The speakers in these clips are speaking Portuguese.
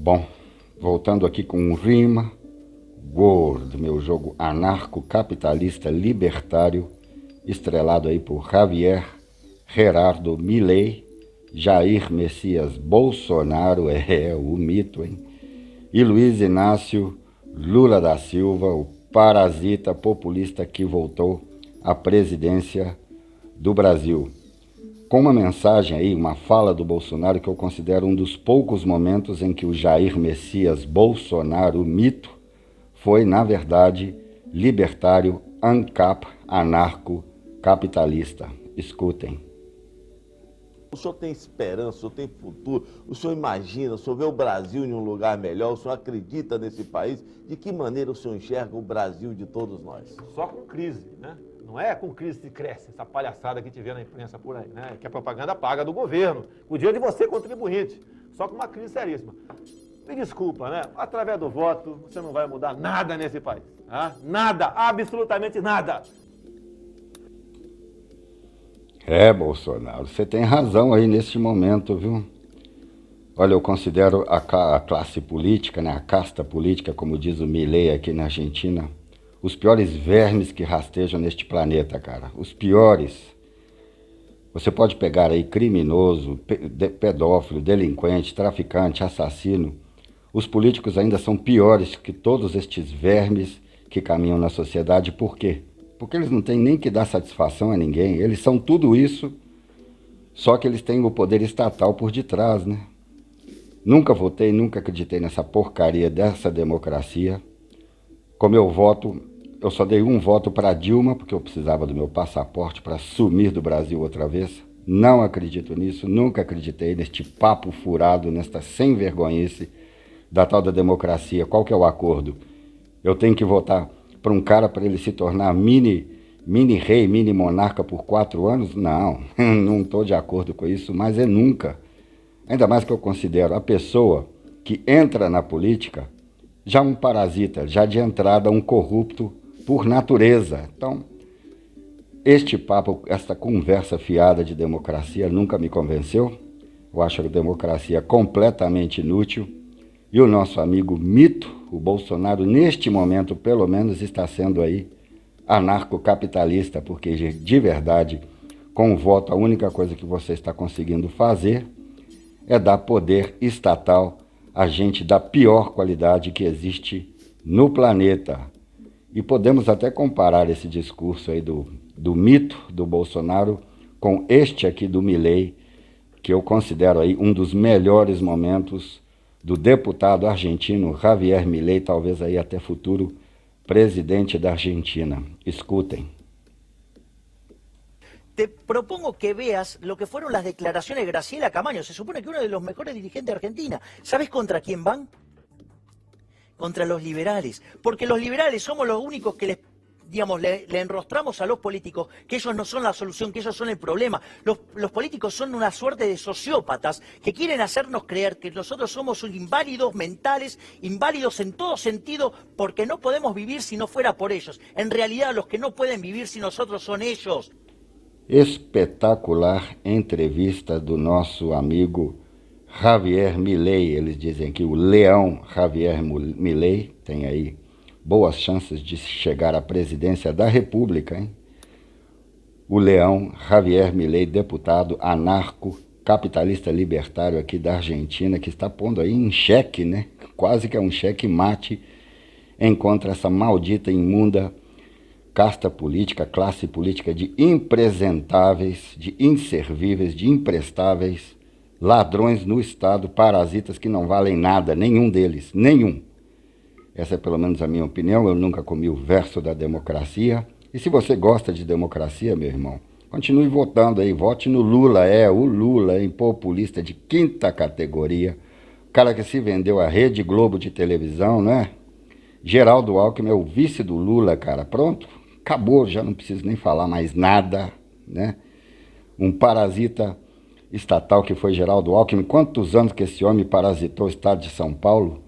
Bom, voltando aqui com um rima, World, meu jogo anarco-capitalista libertário, estrelado aí por Javier Gerardo Milei, Jair Messias Bolsonaro, o mito, hein? E Luiz Inácio Lula da Silva, o parasita populista que voltou à presidência do Brasil. Com uma mensagem aí, uma fala do Bolsonaro que eu considero um dos poucos momentos em que o Jair Messias Bolsonaro, o mito, foi, na verdade, libertário, ANCAP, anarco, capitalista. Escutem. O senhor tem esperança, o senhor tem futuro, o senhor imagina, o senhor vê o Brasil em um lugar melhor, o senhor acredita nesse país? De que maneira o senhor enxerga o Brasil de todos nós? Só com crise, né? Não é com crise que cresce, essa palhaçada que te vê na imprensa por aí, né? Que a propaganda paga do governo, o dinheiro de você, contribuinte. Só com uma crise seríssima. Me desculpa, né? Através do voto, você não vai mudar nada nesse país. Tá? Nada, absolutamente nada. Bolsonaro, você tem razão aí nesse momento, viu? Olha, eu considero a classe política, né, a casta política, como diz o Milei aqui na Argentina, os piores vermes que rastejam neste planeta, cara. Os piores. Você pode pegar aí criminoso, pedófilo, delinquente, traficante, assassino. Os políticos ainda são piores que todos estes vermes que caminham na sociedade. Por quê? Porque eles não têm nem que dar satisfação a ninguém. Eles são tudo isso, só que eles têm o poder estatal por detrás, né? Nunca votei, nunca acreditei nessa porcaria dessa democracia. Como eu voto, eu só dei um voto para Dilma, porque eu precisava do meu passaporte para sumir do Brasil outra vez. Não acredito nisso, nunca acreditei neste papo furado, nesta sem vergonhice da tal da democracia. Qual que é o acordo? Eu tenho que votar para um cara para ele se tornar mini rei, mini monarca por 4 anos? Não, não estou de acordo com isso, mas é nunca. Ainda mais que eu considero a pessoa que entra na política já um parasita, já de entrada um corrupto por natureza. Então, este papo, esta conversa fiada de democracia nunca me convenceu. Eu acho a democracia completamente inútil. E o nosso amigo mito, o Bolsonaro, neste momento, pelo menos, está sendo aí anarcocapitalista, porque de verdade, com o voto, a única coisa que você está conseguindo fazer é dar poder estatal a gente da pior qualidade que existe no planeta. E podemos até comparar esse discurso aí do mito do Bolsonaro com este aqui do Milei, que eu considero aí um dos melhores momentos do deputado argentino Javier Milei, talvez aí até futuro presidente da Argentina. Escutem. Te propongo que veas lo que fueron las declaraciones de Graciela Camaño. Se supone que uno de los mejores dirigentes de Argentina. ¿Sabes contra quién van? Contra los liberales. Porque los liberales somos los únicos que le enrostramos a los políticos que ellos no son la solución, que ellos son el problema. Los políticos son una suerte de sociópatas que quieren hacernos creer que nosotros somos inválidos mentales, inválidos en todo sentido, porque no podemos vivir si no fuera por ellos. En realidad, los que no pueden vivir sin nosotros son ellos. Espetacular entrevista do nosso amigo Javier Milei. Eles dizem que o leão Javier Milei tem aí boas chances de chegar à presidência da República, hein? O leão Javier Milei, deputado anarco, capitalista libertário aqui da Argentina, que está pondo aí em xeque, né? Quase que é um xeque mate, contra essa maldita, imunda casta política, classe política de impresentáveis, de inservíveis, de imprestáveis, ladrões no Estado, parasitas que não valem nada, nenhum deles, nenhum. Essa é pelo menos a minha opinião. Eu nunca comi o verso da democracia. E se você gosta de democracia, meu irmão, continue votando aí, vote no Lula. O Lula, populista de quinta categoria, o cara que se vendeu à Rede Globo de televisão, né? Geraldo Alckmin é o vice do Lula, cara. Pronto, acabou, já não preciso nem falar mais nada, né? Um parasita estatal que foi Geraldo Alckmin. Quantos anos que esse homem parasitou o estado de São Paulo?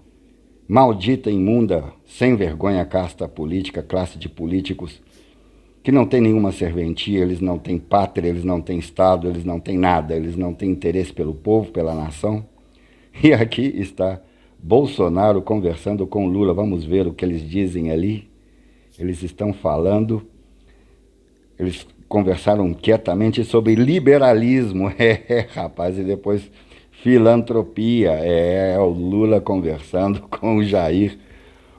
Maldita, imunda, sem vergonha casta política, classe de políticos que não tem nenhuma serventia, eles não têm pátria, eles não têm Estado, eles não têm nada, eles não têm interesse pelo povo, pela nação. E aqui está Bolsonaro conversando com Lula. Vamos ver o que eles dizem ali. Eles estão falando, eles conversaram quietamente sobre liberalismo, rapaz, e depois filantropia, o Lula conversando com o Jair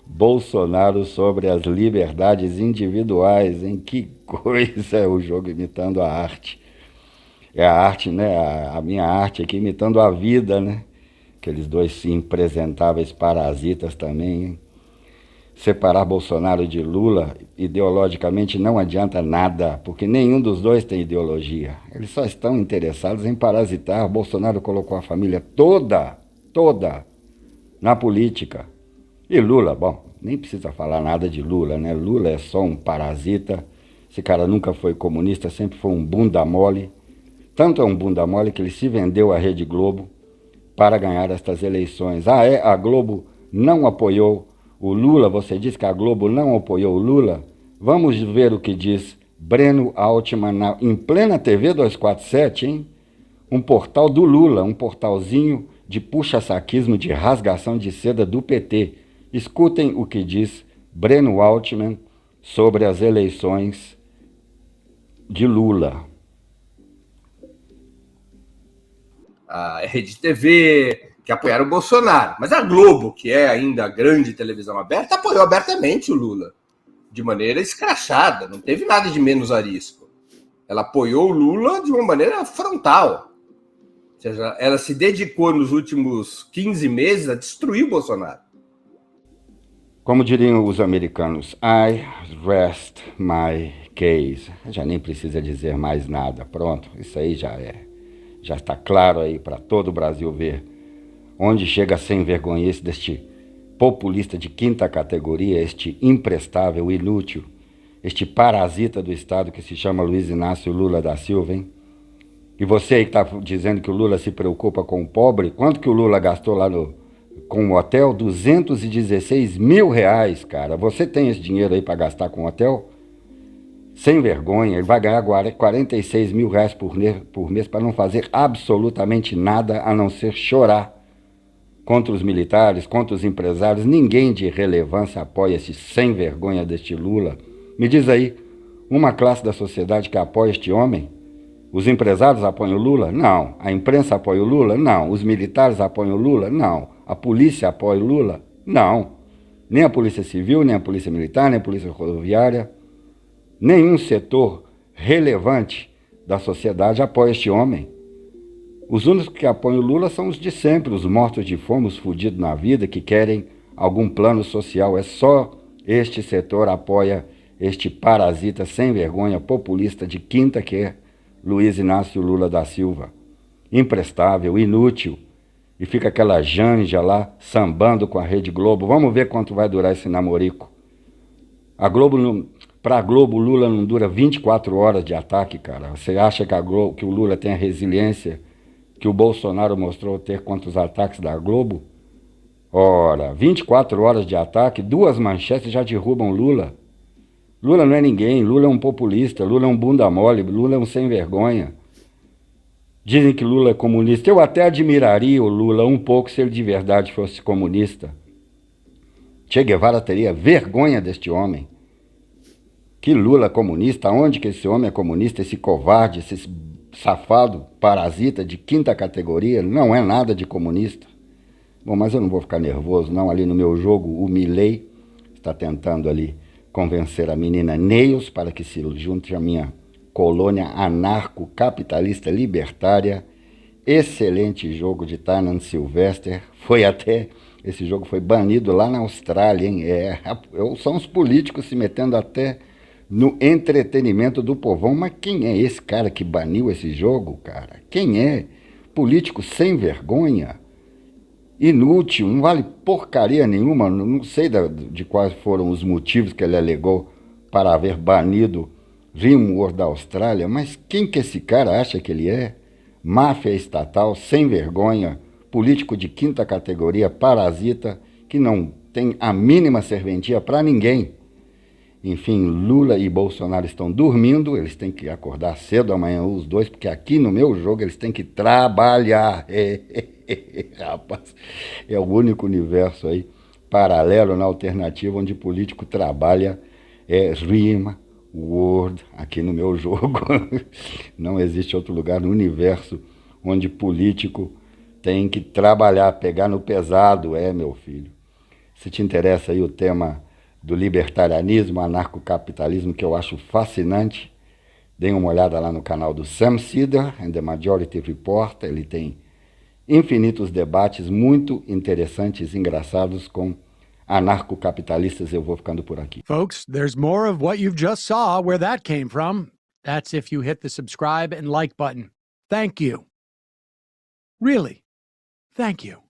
Bolsonaro sobre as liberdades individuais, hein? Que coisa, é o jogo imitando a arte. É a arte, né? A minha arte aqui imitando a vida, né? Aqueles dois impresentáveis parasitas também, hein? Separar Bolsonaro de Lula ideologicamente não adianta nada, porque nenhum dos dois tem ideologia. Eles só estão interessados em parasitar. Bolsonaro colocou a família toda na política. E Lula, bom, nem precisa falar nada de Lula, né? Lula é só um parasita. Esse cara nunca foi comunista, sempre foi um bunda mole. Tanto é um bunda mole que ele se vendeu à Rede Globo para ganhar estas eleições. A Globo não apoiou o Lula? Você diz que a Globo não apoiou o Lula? Vamos ver o que diz Breno Altman em plena TV 247, hein? Um portal do Lula, um portalzinho de puxa-saquismo, de rasgação de seda do PT. Escutem o que diz Breno Altman sobre as eleições de Lula. A Rede TV, que apoiaram o Bolsonaro. Mas a Globo, que é ainda a grande televisão aberta, apoiou abertamente o Lula, de maneira escrachada, não teve nada de menos arisco. Ela apoiou o Lula de uma maneira frontal. Ou seja, ela se dedicou nos últimos 15 meses a destruir o Bolsonaro. Como diriam os americanos, I rest my case. Já nem precisa dizer mais nada. Pronto, isso aí já está claro aí para todo o Brasil ver onde chega a sem vergonhice deste populista de quinta categoria, este imprestável, inútil, este parasita do Estado que se chama Luiz Inácio Lula da Silva, hein? E você aí que está dizendo que o Lula se preocupa com o pobre, quanto que o Lula gastou lá com o hotel? 216 mil reais, cara. Você tem esse dinheiro aí para gastar com o hotel? Sem vergonha, ele vai ganhar 46 mil reais por mês para não fazer absolutamente nada a não ser chorar contra os militares, contra os empresários. Ninguém de relevância apoia esse sem vergonha deste Lula. Me diz aí, uma classe da sociedade que apoia este homem? Os empresários apoiam o Lula? Não. A imprensa apoia o Lula? Não. Os militares apoiam o Lula? Não. A polícia apoia o Lula? Não. Nem a polícia civil, nem a polícia militar, nem a polícia rodoviária. Nenhum setor relevante da sociedade apoia este homem. Os únicos que apoiam o Lula são os de sempre, os mortos de fome, os fudidos na vida, que querem algum plano social. É só este setor apoia este parasita sem vergonha, populista de quinta, que é Luiz Inácio Lula da Silva. Imprestável, inútil. E fica aquela Janja lá, sambando com a Rede Globo. Vamos ver quanto vai durar esse namorico. Para a Globo, o Lula não dura 24 horas de ataque, cara. Você acha que o Lula tem a resiliência que o Bolsonaro mostrou ter contra os ataques da Globo? Ora, 24 horas de ataque, 2 manchetes já derrubam Lula. Lula não é ninguém, Lula é um populista, Lula é um bunda mole, Lula é um sem vergonha. Dizem que Lula é comunista. Eu até admiraria o Lula um pouco se ele de verdade fosse comunista. Che Guevara teria vergonha deste homem. Que Lula comunista? Onde que esse homem é comunista? Esse covarde, esse safado, parasita de quinta categoria, não é nada de comunista. Bom, mas eu não vou ficar nervoso, não. Ali no meu jogo, o Milei está tentando ali convencer a menina Neils para que se junte à minha colônia anarco-capitalista libertária. Excelente jogo de Tanan Sylvester. Esse jogo foi banido lá na Austrália, hein? São os políticos se metendo até no entretenimento do povão. Mas quem é esse cara que baniu esse jogo, cara? Quem é? Político sem vergonha, inútil, não vale porcaria nenhuma. Não sei de quais foram os motivos que ele alegou para haver banido Rimworth da Austrália, mas quem que esse cara acha que ele é? Máfia estatal, sem vergonha, político de quinta categoria, parasita, que não tem a mínima serventia para ninguém. Enfim, Lula e Bolsonaro estão dormindo, eles têm que acordar cedo amanhã, os dois, porque aqui no meu jogo eles têm que trabalhar. Rapaz, é o único universo aí, paralelo na alternativa, onde político trabalha, rima, word, aqui no meu jogo. Não existe outro lugar no universo onde político tem que trabalhar, pegar no pesado, meu filho. Se te interessa aí o tema do libertarianismo, anarcocapitalismo, que eu acho fascinante, dê uma olhada lá no canal do Sam Seder and the Majority Report. Ele tem infinitos debates muito interessantes e engraçados com anarcocapitalistas. Eu vou ficando por aqui. Folks, there's more of what you've just saw where that came from. That's if you hit the subscribe and like button. Thank you. Really, thank you.